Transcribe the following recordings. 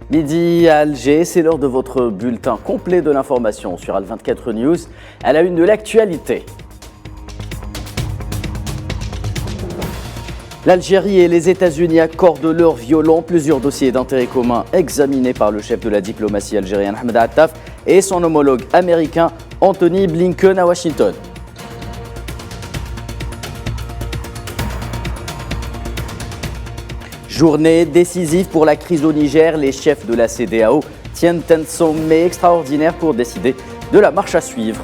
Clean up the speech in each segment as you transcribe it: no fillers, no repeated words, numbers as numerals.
Midi à Alger, c'est l'heure de votre bulletin complet de l'information sur Al24 News. À la une de l'actualité. L'Algérie et les États-Unis accordent leur violon. Plusieurs dossiers d'intérêt commun examinés par le chef de la diplomatie algérienne Ahmed Attaf et son homologue américain Anthony Blinken à Washington. Journée décisive pour la crise au Niger. Les chefs de la CEDEAO tiennent un sommet extraordinaire pour décider de la marche à suivre.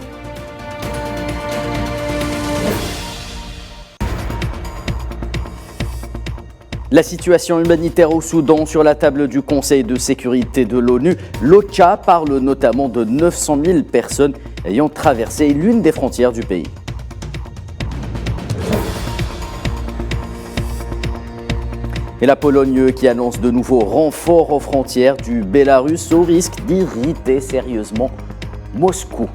La situation humanitaire au Soudan sur la table du Conseil de sécurité de l'ONU. L'OCHA parle notamment de 900 000 personnes ayant traversé l'une des frontières du pays. Et la Pologne qui annonce de nouveaux renforts aux frontières du Bélarus au risque d'irriter sérieusement Moscou.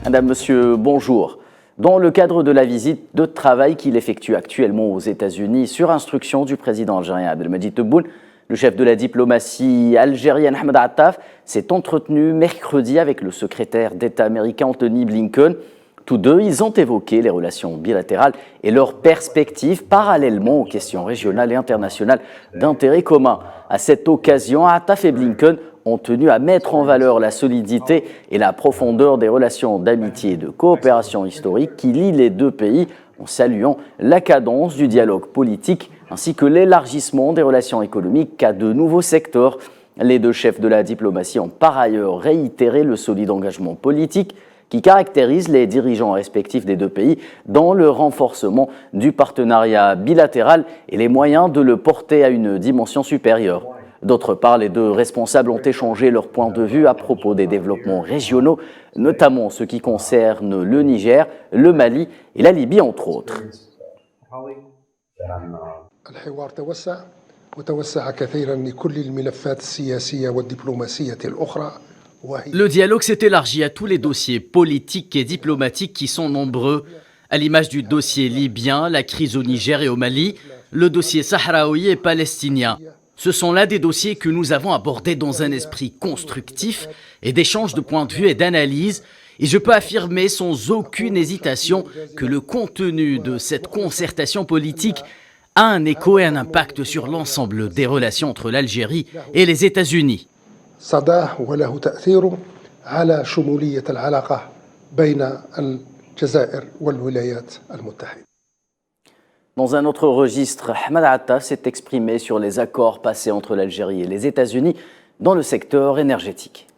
Madame, Monsieur, bonjour. Dans le cadre de la visite de travail qu'il effectue actuellement aux États-Unis sur instruction du président algérien Abdelmadjid Tebboune, le chef de la diplomatie algérienne Ahmed Attaf s'est entretenu mercredi avec le secrétaire d'État américain Anthony Blinken. Tous deux, ils ont évoqué les relations bilatérales et leurs perspectives parallèlement aux questions régionales et internationales d'intérêt commun. À cette occasion, Attaf et Blinken ont tenu à mettre en valeur la solidité et la profondeur des relations d'amitié et de coopération historique qui lient les deux pays, en saluant la cadence du dialogue politique ainsi que l'élargissement des relations économiques à de nouveaux secteurs. Les deux chefs de la diplomatie ont par ailleurs réitéré le solide engagement politique qui caractérise les dirigeants respectifs des deux pays dans le renforcement du partenariat bilatéral et les moyens de le porter à une dimension supérieure. D'autre part, les deux responsables ont échangé leur point de vue à propos des développements régionaux, notamment ce qui concerne le Niger, le Mali et la Libye, entre autres. Le dialogue s'est élargi à tous les dossiers politiques et diplomatiques qui sont nombreux, à l'image du dossier libyen, la crise au Niger et au Mali, le dossier sahraoui et palestinien. Ce sont là des dossiers que nous avons abordés dans un esprit constructif et d'échange de points de vue et d'analyse. Et je peux affirmer sans aucune hésitation que le contenu de cette concertation politique a un écho et un impact sur l'ensemble des relations entre l'Algérie et les États-Unis. Dans un autre registre, Ahmed Attaf s'est exprimé sur les accords passés entre l'Algérie et les États-Unis dans le secteur énergétique.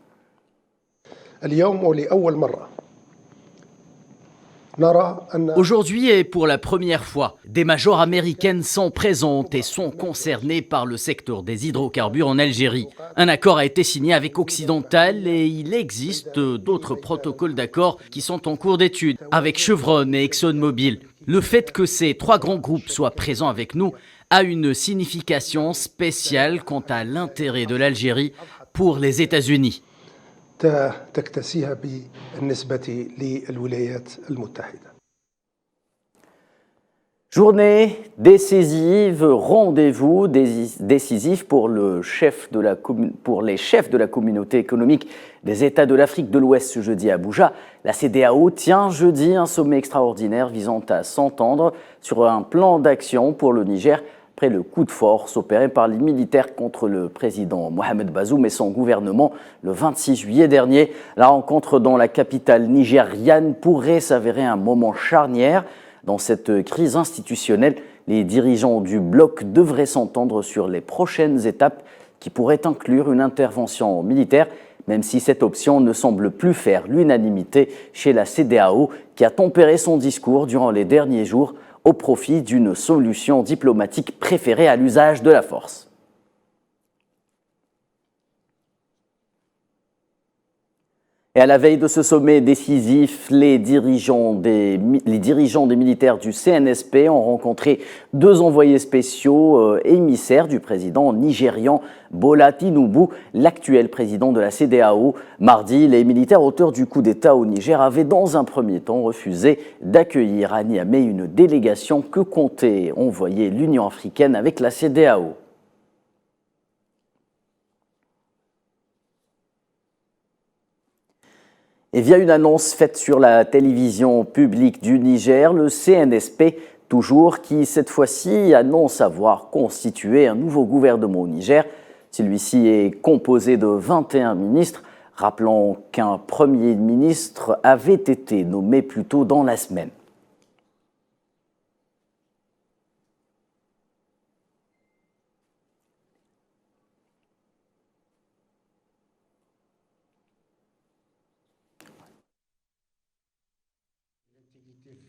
Aujourd'hui et pour la première fois, des majors américaines sont présentes et sont concernées par le secteur des hydrocarbures en Algérie. Un accord a été signé avec Occidental et il existe d'autres protocoles d'accord qui sont en cours d'étude avec Chevron et ExxonMobil. Le fait que ces trois grands groupes soient présents avec nous a une signification spéciale quant à l'intérêt de l'Algérie pour les États-Unis. Journée décisive, rendez-vous décisif pour les chefs de la communauté économique des États de l'Afrique de l'Ouest ce jeudi à Abuja. La CEDEAO tient jeudi un sommet extraordinaire visant à s'entendre sur un plan d'action pour le Niger après le coup de force opéré par les militaires contre le président Mohamed Bazoum et son gouvernement le 26 juillet dernier. La rencontre dans la capitale nigériane pourrait s'avérer un moment charnière. Dans cette crise institutionnelle, les dirigeants du bloc devraient s'entendre sur les prochaines étapes qui pourraient inclure une intervention militaire, même si cette option ne semble plus faire l'unanimité chez la CEDEAO qui a tempéré son discours durant les derniers jours au profit d'une solution diplomatique préférée à l'usage de la force. Et à la veille de ce sommet décisif, les dirigeants des militaires du CNSP ont rencontré deux envoyés spéciaux émissaires du président nigérian Bola Tinubu, l'actuel président de la CEDEAO. Mardi, les militaires auteurs du coup d'État au Niger avaient dans un premier temps refusé d'accueillir à Niamey une délégation que comptait envoyer l'Union africaine avec la CEDEAO. Et via une annonce faite sur la télévision publique du Niger, le CNSP, toujours, qui cette fois-ci annonce avoir constitué un nouveau gouvernement au Niger. Celui-ci est composé de 21 ministres, rappelant qu'un premier ministre avait été nommé plus tôt dans la semaine.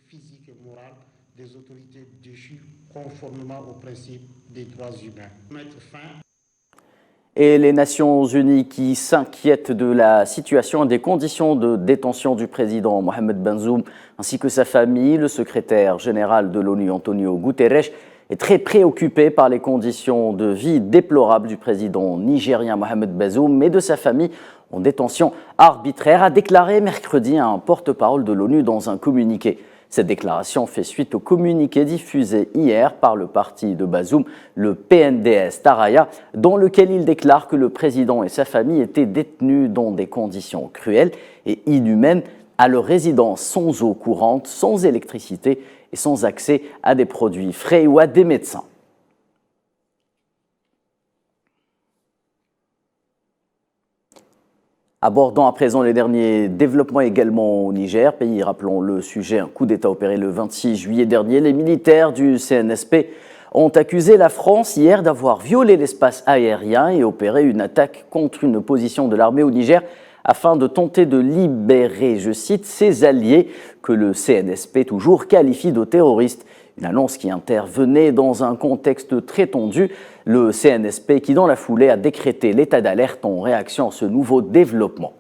Physique et morale des autorités déchues conformément aux principes des droits humains. Et les Nations Unies qui s'inquiètent de la situation et des conditions de détention du président Mohamed Bazoum ainsi que sa famille, le secrétaire général de l'ONU Antonio Guterres est très préoccupé par les conditions de vie déplorables du président nigérien Mohamed Bazoum et de sa famille en détention arbitraire, a déclaré mercredi un porte-parole de l'ONU dans un communiqué. Cette déclaration fait suite au communiqué diffusé hier par le parti de Bazoum, le PNDS Taraya, dans lequel il déclare que le président et sa famille étaient détenus dans des conditions cruelles et inhumaines à leur résidence sans eau courante, sans électricité et sans accès à des produits frais ou à des médecins. Abordant à présent les derniers développements également au Niger, pays, rappelons le sujet, un coup d'État opéré le 26 juillet dernier. Les militaires du CNSP ont accusé la France hier d'avoir violé l'espace aérien et opéré une attaque contre une position de l'armée au Niger afin de tenter de libérer, je cite, ses alliés que le CNSP toujours qualifie de terroristes. Une annonce qui intervenait dans un contexte très tendu. Le CNSP qui, dans la foulée, a décrété l'état d'alerte en réaction à ce nouveau développement.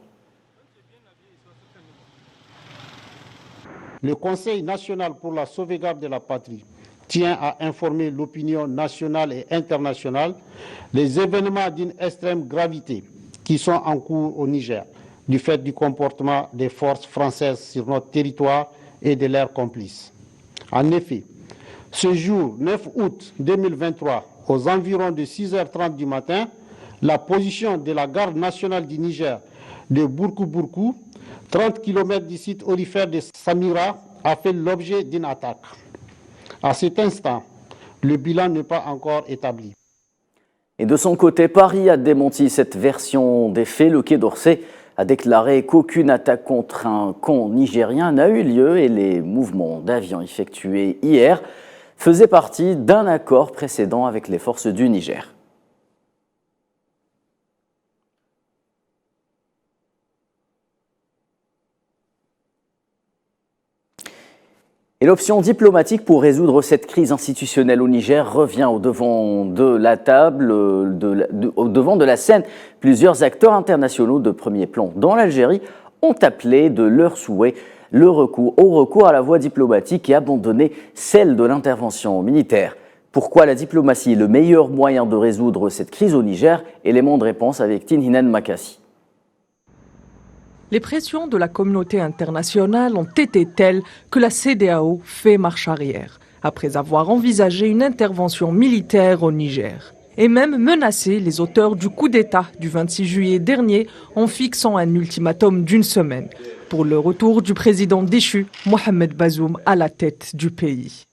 Le Conseil national pour la sauvegarde de la patrie tient à informer l'opinion nationale et internationale des événements d'une extrême gravité qui sont en cours au Niger, du fait du comportement des forces françaises sur notre territoire et de leurs complices. En effet, ce jour 9 août 2023, aux environs de 6h30 du matin, la position de la garde nationale du Niger de Bourkou-Bourkou, 30 km du site aurifère de Samira, a fait l'objet d'une attaque. À cet instant, le bilan n'est pas encore établi. Et de son côté, Paris a démenti cette version des faits. Le Quai d'Orsay a déclaré qu'aucune attaque contre un camp nigérien n'a eu lieu et les mouvements d'avions effectués hier faisaient partie d'un accord précédent avec les forces du Niger. Et l'option diplomatique pour résoudre cette crise institutionnelle au Niger revient au devant de la table, au devant de la scène. Plusieurs acteurs internationaux de premier plan dans l'Algérie ont appelé de leur souhait au recours à la voie diplomatique et abandonné celle de l'intervention militaire. Pourquoi la diplomatie est le meilleur moyen de résoudre cette crise au Niger? Élément de réponse avec Tinhinan Makassi. Les pressions de la communauté internationale ont été telles que la CEDEAO fait marche arrière, après avoir envisagé une intervention militaire au Niger, et même menacé les auteurs du coup d'État du 26 juillet dernier en fixant un ultimatum d'une semaine pour le retour du président déchu, Mohamed Bazoum, à la tête du pays.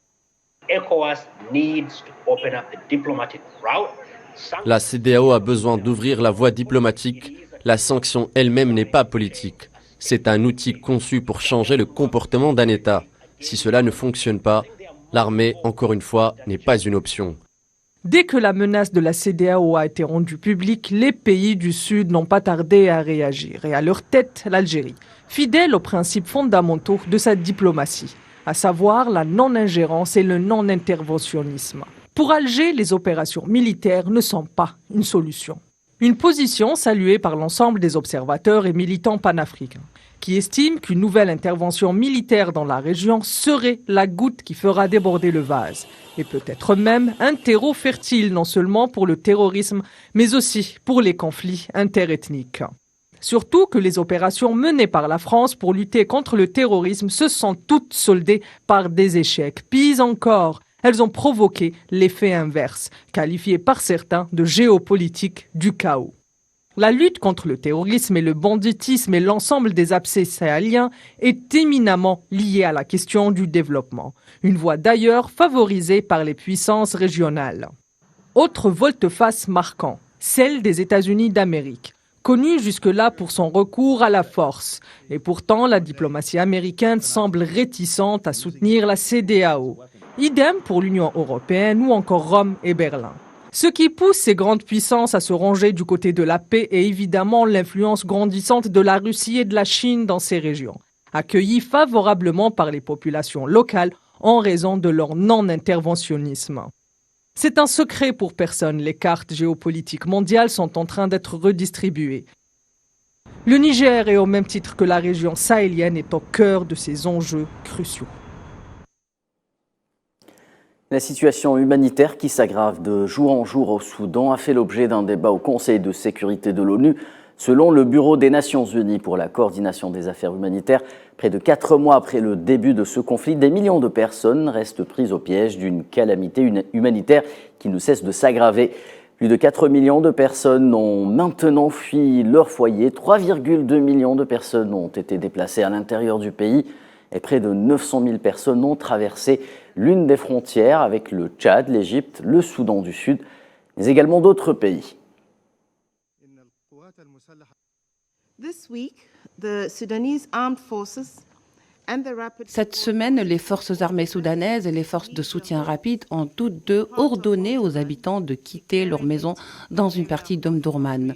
La CEDEAO a besoin d'ouvrir la voie diplomatique. La sanction elle-même n'est pas politique. C'est un outil conçu pour changer le comportement d'un État. Si cela ne fonctionne pas, l'armée, encore une fois, n'est pas une option. Dès que la menace de la CEDEAO a été rendue publique, les pays du Sud n'ont pas tardé à réagir. Et à leur tête, l'Algérie, fidèle aux principes fondamentaux de sa diplomatie, à savoir la non-ingérence et le non-interventionnisme. Pour Alger, les opérations militaires ne sont pas une solution. Une position saluée par l'ensemble des observateurs et militants panafricains, qui estiment qu'une nouvelle intervention militaire dans la région serait la goutte qui fera déborder le vase, et peut-être même un terreau fertile non seulement pour le terrorisme, mais aussi pour les conflits interethniques. Surtout que les opérations menées par la France pour lutter contre le terrorisme se sont toutes soldées par des échecs. Pis encore, elles ont provoqué l'effet inverse, qualifié par certains de géopolitique du chaos. La lutte contre le terrorisme et le banditisme et l'ensemble des abcès sahéliens est éminemment liée à la question du développement, une voie d'ailleurs favorisée par les puissances régionales. Autre volte-face marquant, celle des États-Unis d'Amérique, connue jusque-là pour son recours à la force. Et pourtant, la diplomatie américaine semble réticente à soutenir la CEDEAO. Idem pour l'Union européenne ou encore Rome et Berlin. Ce qui pousse ces grandes puissances à se ranger du côté de la paix est évidemment l'influence grandissante de la Russie et de la Chine dans ces régions, accueillies favorablement par les populations locales en raison de leur non-interventionnisme. C'est un secret pour personne, les cartes géopolitiques mondiales sont en train d'être redistribuées. Le Niger est au même titre que la région sahélienne est au cœur de ces enjeux cruciaux. La situation humanitaire qui s'aggrave de jour en jour au Soudan a fait l'objet d'un débat au Conseil de sécurité de l'ONU. Selon le Bureau des Nations Unies pour la coordination des affaires humanitaires, près de 4 mois après le début de ce conflit, des millions de personnes restent prises au piège d'une calamité humanitaire qui ne cesse de s'aggraver. Plus de 4 millions de personnes ont maintenant fui leur foyer, 3,2 millions de personnes ont été déplacées à l'intérieur du pays et près de 900 000 personnes ont traversé l'une des frontières avec le Tchad, l'Égypte, le Soudan du Sud, mais également d'autres pays. Cette semaine, les forces armées soudanaises et les forces de soutien rapide ont toutes deux ordonné aux habitants de quitter leur maison dans une partie d'Omdurman,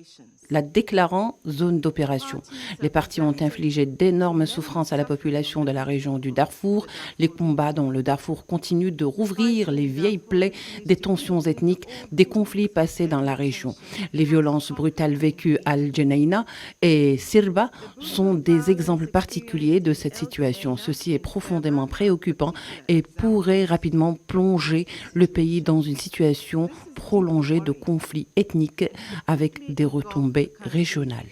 la déclarant zone d'opération. Les partis ont infligé d'énormes souffrances à la population de la région du Darfour. Les combats dans le Darfour continuent de rouvrir les vieilles plaies des tensions ethniques, des conflits passés dans la région. Les violences brutales vécues à Al-Jenaina et Sirba sont des exemples particuliers de cette situation. Ceci est profondément préoccupant et pourrait rapidement plonger le pays dans une situation prolongée de conflits ethniques avec des retombées régionales.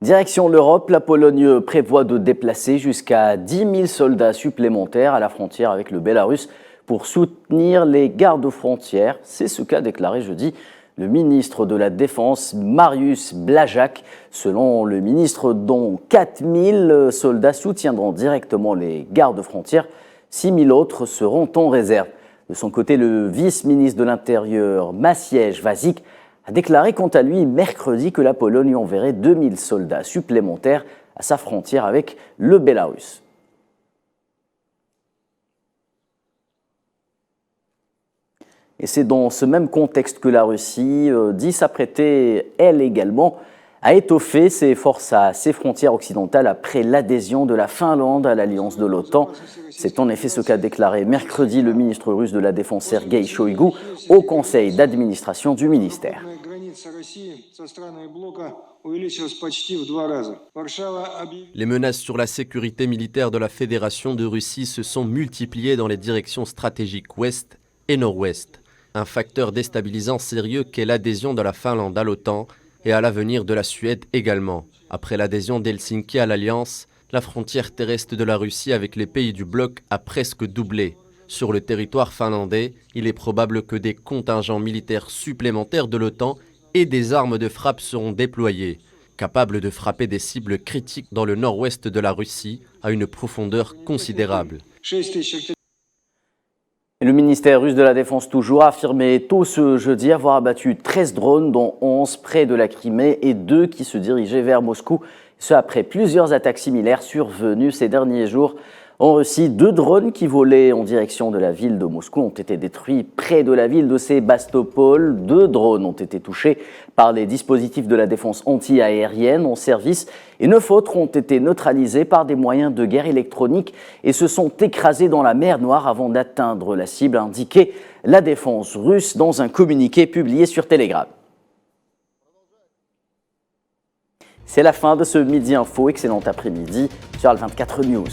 Direction l'Europe, la Pologne prévoit de déplacer jusqu'à 10 000 soldats supplémentaires à la frontière avec le Bélarus pour soutenir les gardes-frontières. C'est ce qu'a déclaré jeudi le ministre de la Défense, Mariusz Błaszczak. Selon le ministre, dont 4 000 soldats soutiendront directement les gardes-frontières, 6 000 autres seront en réserve. De son côté, le vice-ministre de l'Intérieur, Maciej Wąsik, a déclaré quant à lui mercredi que la Pologne enverrait 2 000 soldats supplémentaires à sa frontière avec le Bélarus. Et c'est dans ce même contexte que la Russie dit s'apprêter, elle également, à étoffer ses forces à ses frontières occidentales après l'adhésion de la Finlande à l'alliance de l'OTAN. C'est en effet ce qu'a déclaré mercredi le ministre russe de la Défense Sergueï Shoïgu au conseil d'administration du ministère. Les menaces sur la sécurité militaire de la Fédération de Russie se sont multipliées dans les directions stratégiques ouest et nord-ouest. Un facteur déstabilisant sérieux qu'est l'adhésion de la Finlande à l'OTAN et à l'avenir de la Suède également. Après l'adhésion d'Helsinki à l'Alliance, la frontière terrestre de la Russie avec les pays du bloc a presque doublé. Sur le territoire finlandais, il est probable que des contingents militaires supplémentaires de l'OTAN et des armes de frappe seront déployés, capables de frapper des cibles critiques dans le nord-ouest de la Russie à une profondeur considérable. Le ministère russe de la Défense toujours a affirmé tôt ce jeudi avoir abattu 13 drones, dont 11 près de la Crimée et 2 qui se dirigeaient vers Moscou, ce après plusieurs attaques similaires survenues ces derniers jours En Russie, 2 drones qui volaient en direction de la ville de Moscou ont été détruits près de la ville de Sébastopol. 2 drones ont été touchés par les dispositifs de la défense anti-aérienne en service et 9 autres ont été neutralisés par des moyens de guerre électroniques et se sont écrasés dans la mer Noire avant d'atteindre la cible, a indiqué la défense russe dans un communiqué publié sur Telegram. C'est la fin de ce Midi Info. Excellent après-midi sur Al 24 News.